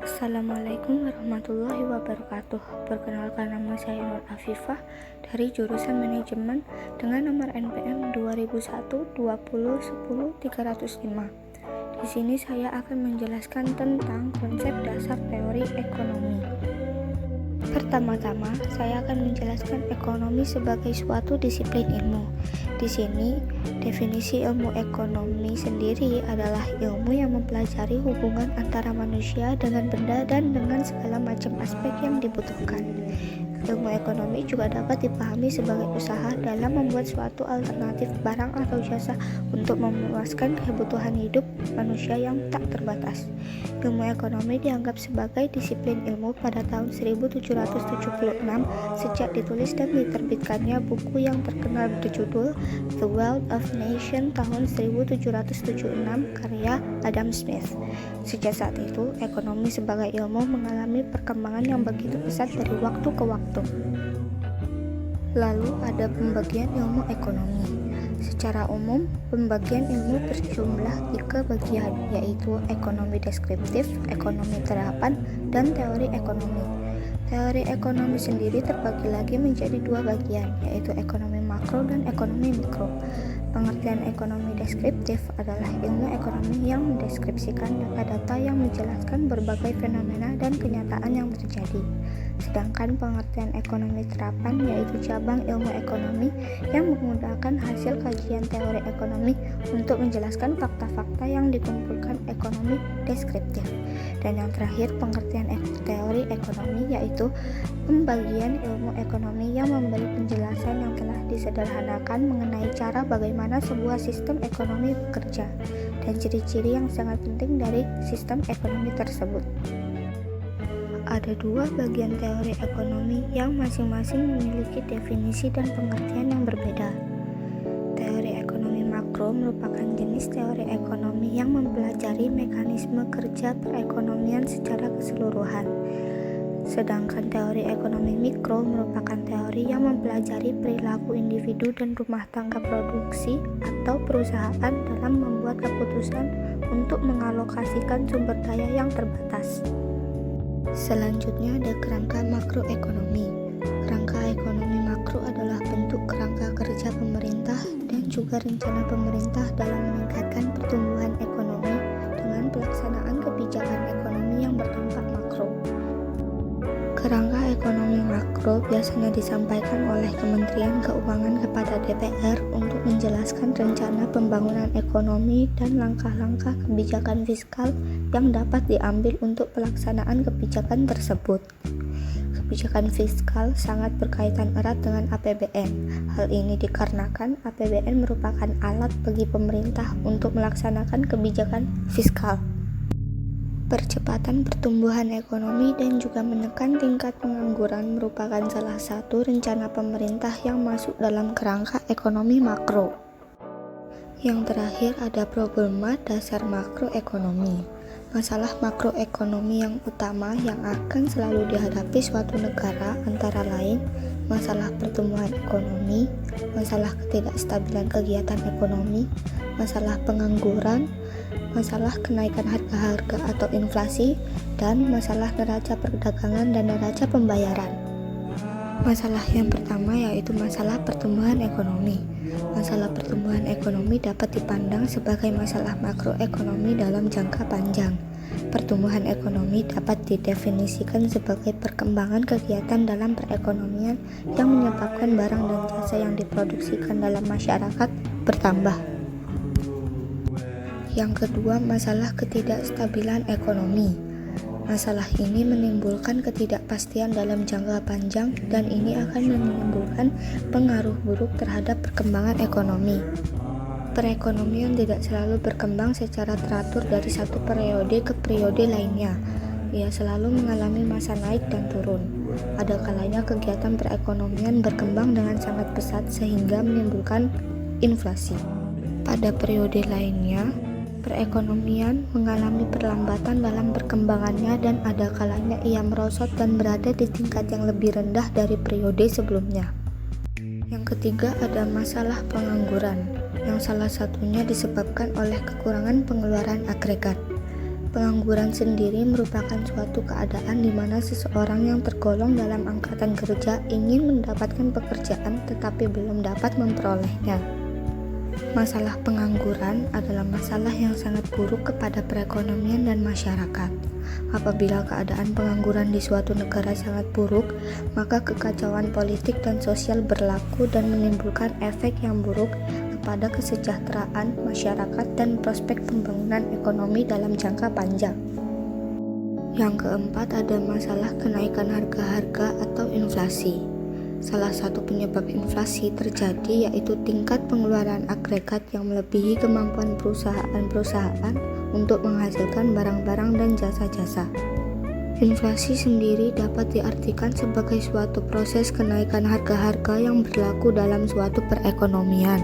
Assalamualaikum warahmatullahi wabarakatuh. Perkenalkan, nama saya Nur Afifah dari jurusan Manajemen dengan nomor NPM 2001 20 10 305. Di sini saya akan menjelaskan tentang konsep dasar teori ekonomi. Pertama-tama, saya akan menjelaskan ekonomi sebagai suatu disiplin ilmu. Di sini, definisi ilmu ekonomi sendiri adalah ilmu yang mempelajari hubungan antara manusia dengan benda dan dengan segala macam aspek yang dibutuhkan. Ilmu ekonomi juga dapat dipahami sebagai usaha dalam membuat suatu alternatif barang atau jasa untuk memuaskan kebutuhan hidup manusia yang tak terbatas. Ilmu ekonomi dianggap sebagai disiplin ilmu pada tahun 1776 sejak ditulis dan diterbitkannya buku yang terkenal berjudul The Wealth of Nations tahun 1776 karya Adam Smith. Sejak saat itu, ekonomi sebagai ilmu mengalami perkembangan yang begitu pesat dari waktu ke waktu. Lalu ada pembagian ilmu ekonomi. Secara umum, pembagian ilmu berjumlah 3 bagian, yaitu ekonomi deskriptif, ekonomi terapan, dan teori ekonomi. Teori ekonomi sendiri terbagi lagi menjadi 2 bagian, yaitu ekonomi makro dan ekonomi mikro. Pengertian ekonomi deskriptif adalah ilmu ekonomi yang mendeskripsikan data-data yang menjelaskan berbagai fenomena dan kenyataan yang terjadi. Sedangkan pengertian ekonomi terapan yaitu cabang ilmu ekonomi yang menggunakan hasil kajian teori ekonomi untuk menjelaskan fakta-fakta yang dikumpulkan ekonomi deskriptif. Dan yang terakhir, pengertian teori ekonomi yaitu pembagian ilmu ekonomi yang memberi penjelasan yang telah disederhanakan mengenai cara bagaimana sebuah sistem ekonomi bekerja dan ciri-ciri yang sangat penting dari sistem ekonomi tersebut. Ada 2 bagian teori ekonomi yang masing-masing memiliki definisi dan pengertian yang berbeda. Teori ekonomi makro merupakan jenis teori ekonomi yang mempelajari mekanisme kerja perekonomian secara keseluruhan. Sedangkan teori ekonomi mikro merupakan teori yang mempelajari perilaku individu dan rumah tangga produksi atau perusahaan dalam membuat keputusan untuk mengalokasikan sumber daya yang terbatas. Selanjutnya ada kerangka makroekonomi. Kerangka ekonomi makro adalah bentuk kerangka kerja pemerintah dan juga rencana pemerintah dalam meningkatkan pertumbuhan ekonomi dengan pelaksanaan kebijakan ekonomi yang berdampak makro. Kerangka ekonomi makro biasanya disampaikan oleh Kementerian Keuangan kepada DPR untuk menjelaskan rencana pembangunan ekonomi dan langkah-langkah kebijakan fiskal yang dapat diambil untuk pelaksanaan kebijakan tersebut. Kebijakan fiskal sangat berkaitan erat dengan APBN. Hal ini dikarenakan APBN merupakan alat bagi pemerintah untuk melaksanakan kebijakan fiskal. Percepatan pertumbuhan ekonomi dan juga menekan tingkat pengangguran merupakan salah satu rencana pemerintah yang masuk dalam kerangka ekonomi makro. Yang terakhir ada problema dasar makroekonomi. Masalah makroekonomi yang utama yang akan selalu dihadapi suatu negara antara lain masalah pertumbuhan ekonomi, masalah ketidakstabilan kegiatan ekonomi, masalah pengangguran, masalah kenaikan harga-harga atau inflasi, dan masalah neraca perdagangan dan neraca pembayaran. Masalah yang pertama yaitu masalah pertumbuhan ekonomi. Masalah pertumbuhan ekonomi dapat dipandang sebagai masalah makroekonomi dalam jangka panjang. Pertumbuhan ekonomi dapat didefinisikan sebagai perkembangan kegiatan dalam perekonomian yang menyebabkan barang dan jasa yang diproduksikan dalam masyarakat bertambah. Yang kedua, masalah ketidakstabilan ekonomi. Masalah ini menimbulkan ketidakpastian dalam jangka panjang dan ini akan menimbulkan pengaruh buruk terhadap perkembangan ekonomi. Perekonomian tidak selalu berkembang secara teratur dari satu periode ke periode lainnya. Ia selalu mengalami masa naik dan turun. Ada kalanya kegiatan perekonomian berkembang dengan sangat pesat sehingga menimbulkan inflasi. Pada periode lainnya, perekonomian mengalami perlambatan dalam perkembangannya dan ada kalanya ia merosot dan berada di tingkat yang lebih rendah dari periode sebelumnya. Yang ketiga ada masalah pengangguran, yang salah satunya disebabkan oleh kekurangan pengeluaran agregat. Pengangguran sendiri merupakan suatu keadaan di mana seseorang yang tergolong dalam angkatan kerja ingin mendapatkan pekerjaan tetapi belum dapat memperolehnya. Masalah pengangguran adalah masalah yang sangat buruk kepada perekonomian dan masyarakat. Apabila keadaan pengangguran di suatu negara sangat buruk, maka kekacauan politik dan sosial berlaku dan menimbulkan efek yang buruk kepada kesejahteraan masyarakat dan prospek pembangunan ekonomi dalam jangka panjang. Yang keempat, ada masalah kenaikan harga-harga atau inflasi. Salah satu penyebab inflasi terjadi yaitu tingkat pengeluaran agregat yang melebihi kemampuan perusahaan-perusahaan untuk menghasilkan barang-barang dan jasa-jasa. Inflasi sendiri dapat diartikan sebagai suatu proses kenaikan harga-harga yang berlaku dalam suatu perekonomian.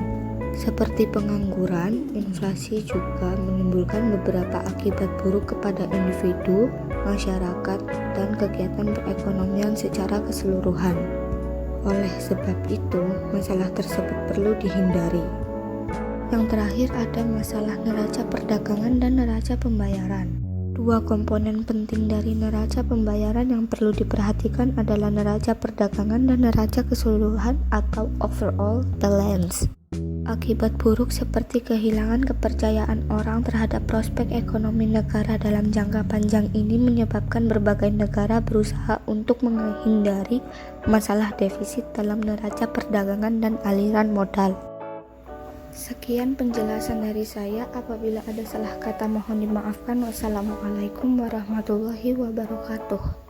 Seperti pengangguran, inflasi juga menimbulkan beberapa akibat buruk kepada individu, masyarakat, dan kegiatan perekonomian secara keseluruhan. Oleh sebab itu, masalah tersebut perlu dihindari. Yang terakhir ada masalah neraca perdagangan dan neraca pembayaran. Dua komponen penting dari neraca pembayaran yang perlu diperhatikan adalah neraca perdagangan dan neraca keseluruhan atau overall balance. Akibat buruk seperti kehilangan kepercayaan orang terhadap prospek ekonomi negara dalam jangka panjang ini menyebabkan berbagai negara berusaha untuk menghindari masalah defisit dalam neraca perdagangan dan aliran modal. Sekian penjelasan dari saya. Apabila ada salah kata mohon dimaafkan. Wassalamualaikum warahmatullahi wabarakatuh.